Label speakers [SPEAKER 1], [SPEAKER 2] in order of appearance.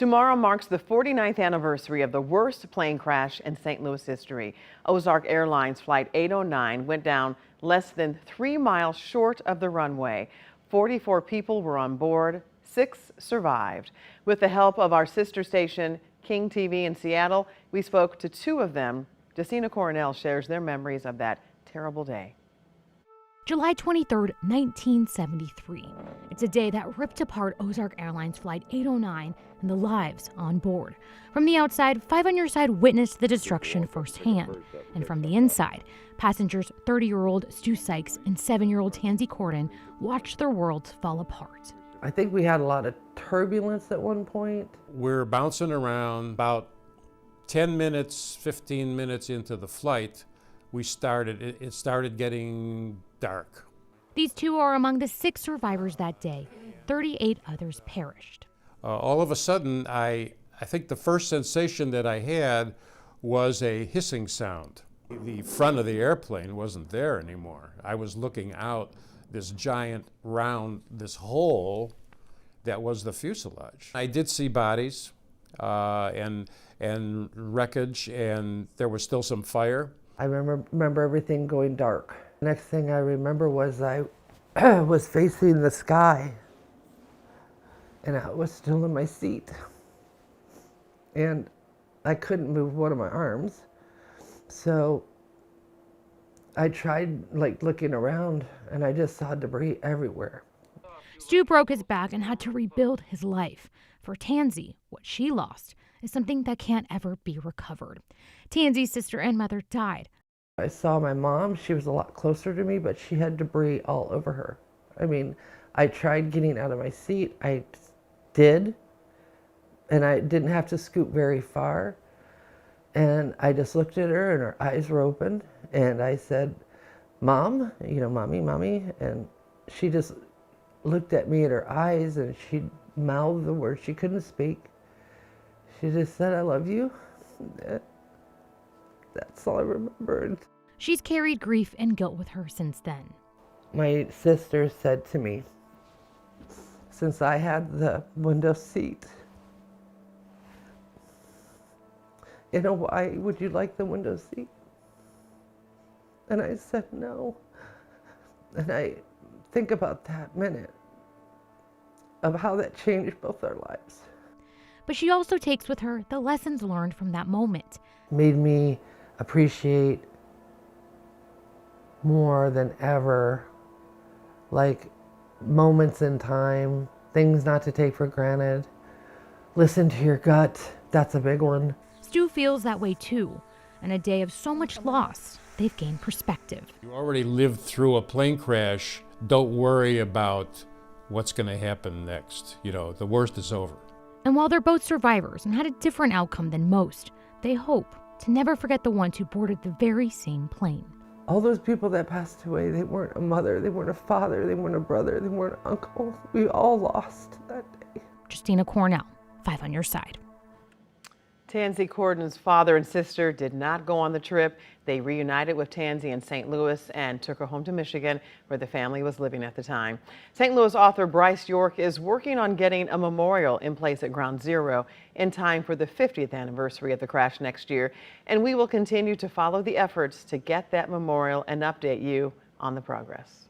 [SPEAKER 1] Tomorrow marks the 49th anniversary of the worst plane crash in St. Louis history. Ozark Airlines Flight 809 went down less than 3 miles short of the runway. 44 people were on board, 6 survived. With the help of our sister station, King TV in Seattle, we spoke to 2 of them. Tanzi Cordin shares their memories of that terrible day.
[SPEAKER 2] July 23, 1973. It's a day that ripped apart Ozark Airlines Flight 809 and the lives on board. From the outside, 5 on your side witnessed the destruction firsthand. And from the inside, passengers 30-year-old Stu Sikes and 7-year-old Tanzi Cordin watched their worlds fall apart.
[SPEAKER 3] I think we had a lot of turbulence at one point.
[SPEAKER 4] We're bouncing around. About 10 minutes, 15 minutes into the flight, it started getting dark.
[SPEAKER 2] These 2 are among the 6 survivors that day. 38 others perished.
[SPEAKER 4] All of a sudden, I think the first sensation that I had was a hissing sound. The front of the airplane wasn't there anymore. I was looking out this giant round, this hole that was the fuselage. I did see bodies and wreckage, and there was still some fire.
[SPEAKER 3] I remember everything going dark. Next thing I remember was I was facing the sky and I was still in my seat and I couldn't move one of my arms. So I tried looking around and I just saw debris everywhere.
[SPEAKER 2] Stu broke his back and had to rebuild his life. For Tanzi, what she lost is something that can't ever be recovered. Tanzi's sister and mother died.
[SPEAKER 3] I saw my mom. She was a lot closer to me, but she had debris all over her. I mean, I tried getting out of my seat. I did, and I didn't have to scoot very far. And I just looked at her, and her eyes were open, and I said, "Mom, mommy, mommy." And she just looked at me in her eyes, and she mouthed the words she couldn't speak. She just said, "I love you." That's all I remembered.
[SPEAKER 2] She's carried grief and guilt with her since then.
[SPEAKER 3] My sister said to me, since I had the window seat, why would you like the window seat? And I said no. And I think about that minute of how that changed both our lives.
[SPEAKER 2] But she also takes with her the lessons learned from that moment.
[SPEAKER 3] Made me appreciate more than ever, moments in time, things not to take for granted. Listen to your gut. That's a big one.
[SPEAKER 2] Stu feels that way too. In a day of so much loss, they've gained perspective.
[SPEAKER 4] You already lived through a plane crash. Don't worry about what's going to happen next. The worst is over.
[SPEAKER 2] And while they're both survivors and had a different outcome than most, they hope to never forget the ones who boarded the very same plane.
[SPEAKER 3] All those people that passed away, they weren't a mother, they weren't a father, they weren't a brother, they weren't an uncle. We all lost that day.
[SPEAKER 2] Tanzi Cordin, 5 on your side.
[SPEAKER 1] Tanzi Cordin's father and sister did not go on the trip. They reunited with Tanzi in St. Louis and took her home to Michigan, where the family was living at the time. St. Louis author Bryce York is working on getting a memorial in place at Ground Zero in time for the 50th anniversary of the crash next year. And we will continue to follow the efforts to get that memorial and update you on the progress.